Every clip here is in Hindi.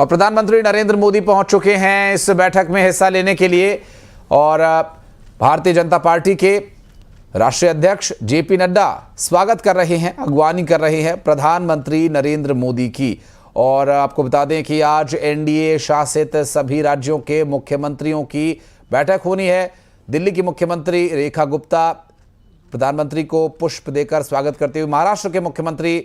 और प्रधानमंत्री नरेंद्र मोदी पहुंच चुके हैं इस बैठक में हिस्सा लेने के लिए। और भारतीय जनता पार्टी के राष्ट्रीय अध्यक्ष जेपी नड्डा स्वागत कर रहे हैं, अगवानी कर रहे हैं प्रधानमंत्री नरेंद्र मोदी की। और आपको बता दें कि आज एनडीए शासित सभी राज्यों के मुख्यमंत्रियों की बैठक होनी है। दिल्ली की मुख्यमंत्री रेखा गुप्ता प्रधानमंत्री को पुष्प देकर स्वागत करते हुए, महाराष्ट्र के मुख्यमंत्री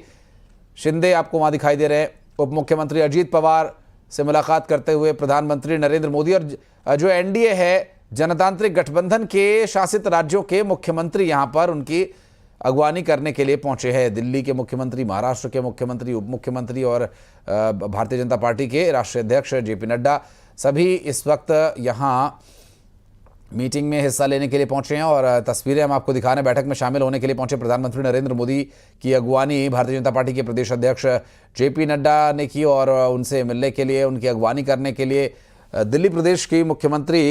शिंदे आपको वहां दिखाई दे रहे हैं, उप मुख्यमंत्री अजीत पवार से मुलाकात करते हुए प्रधानमंत्री नरेंद्र मोदी। और जो एनडीए है, जनतांत्रिक गठबंधन के शासित राज्यों के मुख्यमंत्री यहां पर उनकी अगवानी करने के लिए पहुंचे हैं। दिल्ली के मुख्यमंत्री, महाराष्ट्र के मुख्यमंत्री, उप मुख्यमंत्री और भारतीय जनता पार्टी के राष्ट्रीय अध्यक्ष जेपी नड्डा सभी इस वक्त यहां मीटिंग में हिस्सा लेने के लिए पहुंचे हैं। और तस्वीरें हम आपको दिखा रहे हैं। बैठक में शामिल होने के लिए पहुंचे प्रधानमंत्री नरेंद्र मोदी की अगवानी भारतीय जनता पार्टी के प्रदेश अध्यक्ष जेपी नड्डा ने की। और उनसे मिलने के लिए, उनकी अगवानी करने के लिए दिल्ली प्रदेश की मुख्यमंत्री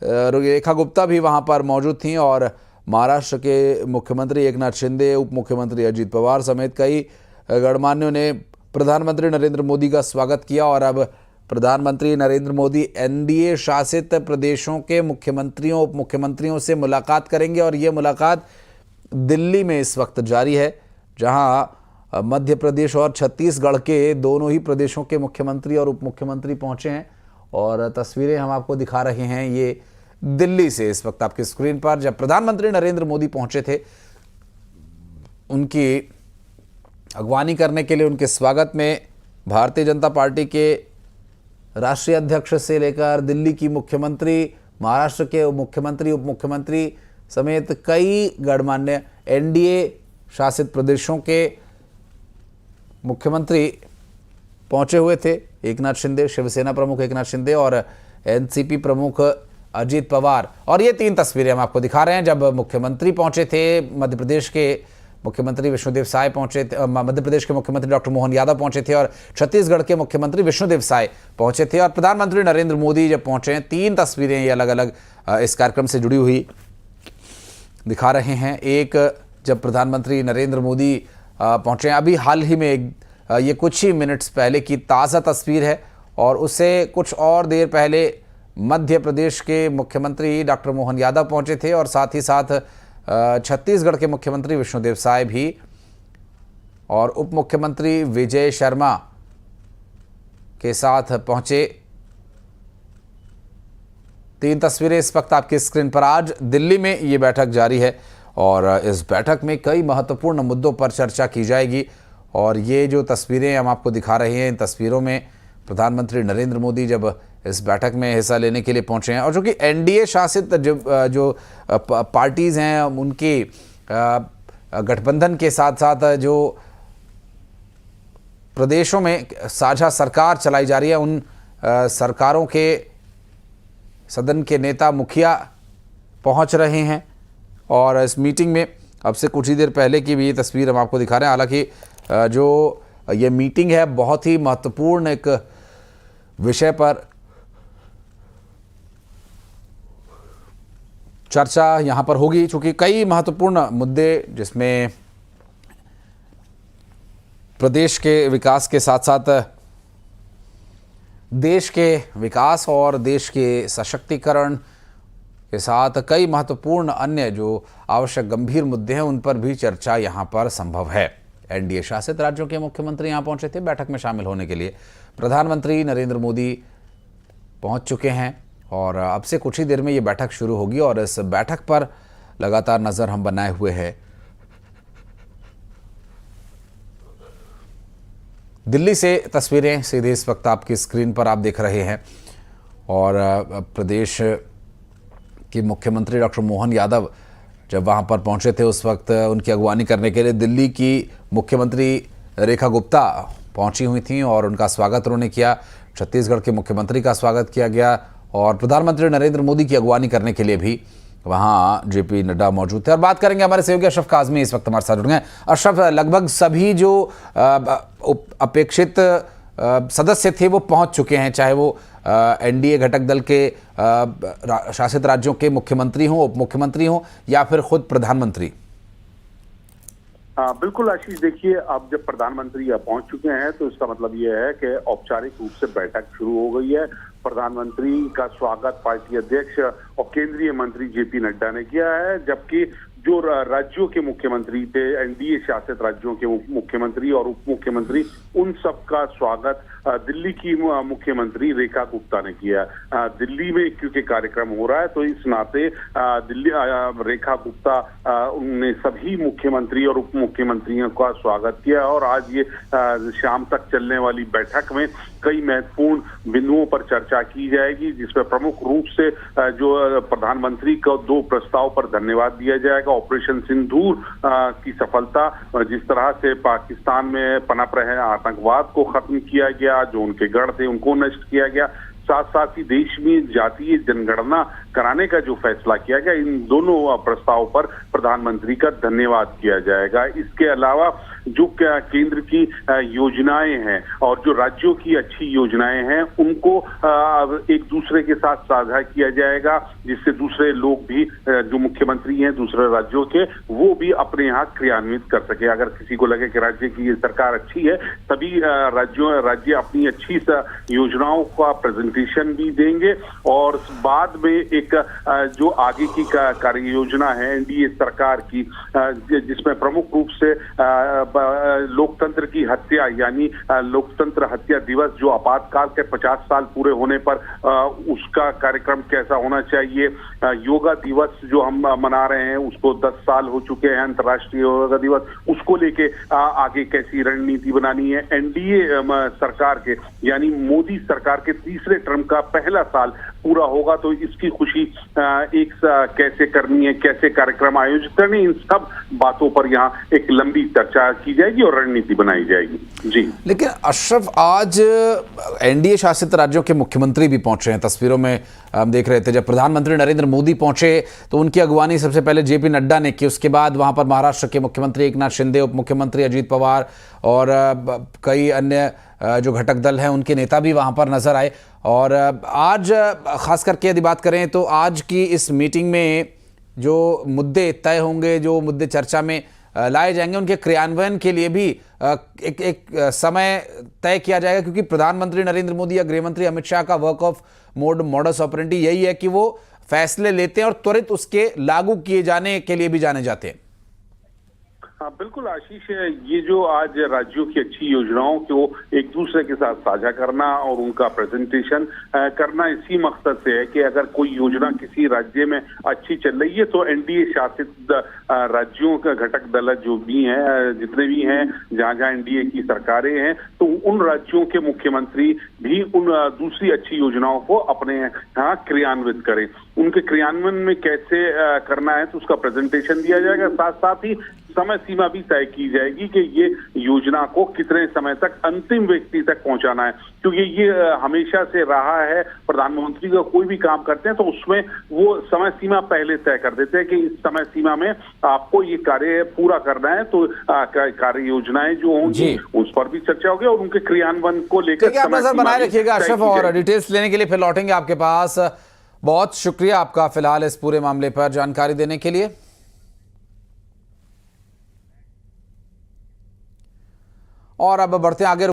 रेखा गुप्ता भी वहां पर मौजूद थीं। और महाराष्ट्र के मुख्यमंत्री एकनाथ शिंदे, उप मुख्यमंत्री अजीत पवार समेत कई गणमान्यों ने प्रधानमंत्री नरेंद्र मोदी का स्वागत किया। और अब प्रधानमंत्री नरेंद्र मोदी एनडीए शासित प्रदेशों के मुख्यमंत्रियों, उप मुख्यमंत्रियों से मुलाकात करेंगे। और ये मुलाकात दिल्ली में इस वक्त जारी है, जहां मध्य प्रदेश और छत्तीसगढ़ के दोनों ही प्रदेशों के मुख्यमंत्री और उप मुख्यमंत्री पहुंचे हैं। और तस्वीरें हम आपको दिखा रहे हैं ये दिल्ली से इस वक्त आपकी स्क्रीन पर। जब प्रधानमंत्री नरेंद्र मोदी पहुंचे थे, उनकी अगवानी करने के लिए, उनके स्वागत में भारतीय जनता पार्टी के राष्ट्रीय अध्यक्ष से लेकर दिल्ली की मुख्यमंत्री, महाराष्ट्र के मुख्यमंत्री, उप मुख्यमंत्री समेत कई गणमान्य एनडीए शासित प्रदेशों के मुख्यमंत्री पहुंचे हुए थे। एकनाथ शिंदे, शिवसेना प्रमुख एकनाथ शिंदे और एनसीपी प्रमुख अजीत पवार। और ये तीन तस्वीरें हम आपको दिखा रहे हैं जब मुख्यमंत्री पहुंचे थे। मध्य प्रदेश के मुख्यमंत्री विष्णुदेव साय पहुंचे थे, मध्य प्रदेश के मुख्यमंत्री डॉक्टर मोहन यादव पहुंचे थे और छत्तीसगढ़ के मुख्यमंत्री विष्णुदेव साय पहुंचे थे। और प्रधानमंत्री नरेंद्र मोदी जब पहुंचे हैं, तीन तस्वीरें ये अलग अलग इस कार्यक्रम से जुड़ी हुई दिखा रहे हैं। एक, जब प्रधानमंत्री नरेंद्र मोदी पहुंचे हैं, अभी हाल ही में ये कुछ ही मिनट्स पहले की ताज़ा तस्वीर है। और उससे कुछ और देर पहले मध्य प्रदेश के मुख्यमंत्री डॉक्टर मोहन यादव पहुंचे थे और साथ ही साथ छत्तीसगढ़ के मुख्यमंत्री विष्णुदेव साय भी और उप मुख्यमंत्री विजय शर्मा के साथ पहुंचे। तीन तस्वीरें इस वक्त आपकी स्क्रीन पर। आज दिल्ली में ये बैठक जारी है और इस बैठक में कई महत्वपूर्ण मुद्दों पर चर्चा की जाएगी। और ये जो तस्वीरें हम आपको दिखा रहे हैं, इन तस्वीरों में प्रधानमंत्री नरेंद्र मोदी जब इस बैठक में हिस्सा लेने के लिए पहुंचे हैं, और जो कि एनडीए शासित जो पार्टीज़ हैं, उनकी गठबंधन के साथ साथ जो प्रदेशों में साझा सरकार चलाई जा रही है, उन सरकारों के सदन के नेता, मुखिया पहुंच रहे हैं। और इस मीटिंग में अब से कुछ ही देर पहले की भी ये तस्वीर हम आपको दिखा रहे हैं। हालांकि जो ये मीटिंग है, बहुत ही महत्वपूर्ण एक विषय पर चर्चा यहां पर होगी, चूंकि कई महत्वपूर्ण मुद्दे जिसमें प्रदेश के विकास के साथ साथ देश के विकास और देश के सशक्तिकरण के साथ कई महत्वपूर्ण अन्य जो आवश्यक गंभीर मुद्दे हैं, उन पर भी चर्चा यहां पर संभव है। एनडीए शासित राज्यों के मुख्यमंत्री यहां पहुंचे थे बैठक में शामिल होने के लिए। प्रधानमंत्री नरेंद्र मोदी पहुंच चुके हैं और अब से कुछ ही देर में ये बैठक शुरू होगी। और इस बैठक पर लगातार नजर हम बनाए हुए हैं। दिल्ली से तस्वीरें सीधे इस वक्त आपकी स्क्रीन पर आप देख रहे हैं। और प्रदेश के मुख्यमंत्री डॉक्टर मोहन यादव जब वहां पर पहुंचे थे, उस वक्त उनकी अगवानी करने के लिए दिल्ली की मुख्यमंत्री रेखा गुप्ता पहुंची हुई थीं और उनका स्वागत उन्होंने किया। छत्तीसगढ़ के मुख्यमंत्री का स्वागत किया गया और प्रधानमंत्री नरेंद्र मोदी की अगवानी करने के लिए भी वहां जेपी नड्डा मौजूद थे। और बात करेंगे, हमारे सहयोगी अशरफ काज़मी इस वक्त हमारे साथ जुड़ गए। अशरफ, लगभग सभी जो अपेक्षित सदस्य थे वो पहुंच चुके हैं, चाहे वो एनडीए घटक दल के शासित राज्यों के मुख्यमंत्री हों, उप मुख्यमंत्री हों या फिर खुद प्रधानमंत्री। बिल्कुल आशीष, देखिए अब जब प्रधानमंत्री यहाँ पहुंच चुके हैं तो इसका मतलब ये है कि औपचारिक रूप से बैठक शुरू हो गई है। प्रधानमंत्री का स्वागत पार्टी अध्यक्ष और केंद्रीय मंत्री जेपी नड्डा ने किया है, जबकि जो राज्यों के मुख्यमंत्री थे, एनडीए शासित राज्यों के मुख्यमंत्री और उप मुख्यमंत्री, उन सबका स्वागत दिल्ली की मुख्यमंत्री रेखा गुप्ता ने किया। दिल्ली में क्योंकि कार्यक्रम हो रहा है तो इस नाते दिल्ली रेखा गुप्ता उन्होंने सभी मुख्यमंत्री और उप मुख्यमंत्रियों का स्वागत किया और आज ये शाम तक चलने वाली बैठक में कई महत्वपूर्ण बिंदुओं पर चर्चा की जाएगी, जिसमें प्रमुख रूप से जो प्रधानमंत्री को 2 प्रस्ताव पर धन्यवाद दिया जाएगा। ऑपरेशन सिंदूर की सफलता, जिस तरह से पाकिस्तान में पनप रहे आतंकवाद को खत्म किया गया, जो उनके गढ़ थे उनको नष्ट किया गया, साथ साथ ही देश में जातीय जनगणना कराने का जो फैसला किया गया, इन दोनों प्रस्ताव पर प्रधानमंत्री का धन्यवाद किया जाएगा। इसके अलावा जो केंद्र की योजनाएं हैं और जो राज्यों की अच्छी योजनाएं हैं उनको एक दूसरे के साथ साझा किया जाएगा, जिससे दूसरे लोग भी जो मुख्यमंत्री हैं दूसरे राज्यों के, वो भी अपने यहाँ क्रियान्वित कर सके। अगर किसी को लगे कि राज्य की ये सरकार अच्छी है, तभी राज्य अपनी अच्छी योजनाओं का प्रेजेंटेशन भी देंगे और बाद में एक जो आगे की कार्य योजना है एनडीए सरकार की, जिसमें प्रमुख रूप से लोकतंत्र की हत्या यानी लोकतंत्र हत्या दिवस, जो आपातकाल के 50 साल पूरे होने पर उसका कार्यक्रम कैसा होना चाहिए, योगा दिवस जो हम मना रहे हैं उसको 10 साल हो चुके हैं, अंतर्राष्ट्रीय योगा दिवस, उसको लेके आगे कैसी रणनीति बनानी है। एनडीए सरकार के यानी मोदी सरकार के तीसरे टर्म का पहला साल पूरा होगा तो इसकी खुशी कैसे करनी है, कैसे कार्यक्रम आयोजित करनी, इन सब बातों पर यहाँ एक लंबी चर्चा की जाएगी और रणनीति बनाई जाएगी। जी, लेकिन अशरफ, आज एनडीए शासित राज्यों के मुख्यमंत्री भी पहुंचे हैं। तस्वीरों में हम देख रहे थे जब प्रधानमंत्री नरेंद्र मोदी पहुंचे तो उनकी अगवानी सबसे पहले जेपी नड्डा ने की, उसके बाद वहां पर महाराष्ट्र के मुख्यमंत्री एकनाथ शिंदे, उप मुख्यमंत्री अजीत पवार और कई अन्य जो घटक दल हैं उनके नेता भी वहां पर नजर आए। और आज खास करके यदि बात करें तो आज की इस मीटिंग में जो मुद्दे तय होंगे, जो मुद्दे चर्चा में लाए जाएंगे, उनके क्रियान्वयन के लिए भी एक समय तय किया जाएगा, क्योंकि प्रधानमंत्री नरेंद्र मोदी या गृहमंत्री अमित शाह का वर्क ऑफ मॉडस ऑपरेंडी यही है कि वो फैसले लेते हैं और त्वरित उसके लागू किए जाने के लिए भी जाने जाते हैं। हाँ बिल्कुल आशीष, ये जो आज राज्यों की अच्छी योजनाओं को एक दूसरे के साथ साझा करना और उनका प्रेजेंटेशन करना इसी मकसद से है कि अगर कोई योजना किसी राज्य में अच्छी चल रही है तो एनडीए शासित राज्यों का घटक दल जो भी हैं, जितने भी हैं, जहां जहां एनडीए की सरकारें हैं, तो उन राज्यों के मुख्यमंत्री भी उन दूसरी अच्छी योजनाओं को अपने यहाँ क्रियान्वित करें। उनके क्रियान्वयन में कैसे करना है तो उसका प्रेजेंटेशन दिया जाएगा। साथ साथ ही समय सीमा भी तय की जाएगी कि ये योजना को कितने समय तक अंतिम व्यक्ति तक पहुंचाना है, क्योंकि ये हमेशा से रहा है, प्रधानमंत्री का कोई भी काम करते हैं तो उसमें वो समय सीमा पहले तय कर देते हैं कि इस समय सीमा में आपको ये कार्य पूरा करना है, तो कार्य योजनाएं जो होंगी उस पर भी चर्चा होगी और उनके क्रियान्वयन को लेकर आप नजर बनाए रखिएगा अशरफ, और डिटेल्स लेने के लिए फिर लौटेंगे आपके पास। बहुत शुक्रिया आपका फिलहाल इस पूरे मामले पर जानकारी देने के लिए। और अब बढ़ते हैं आगे।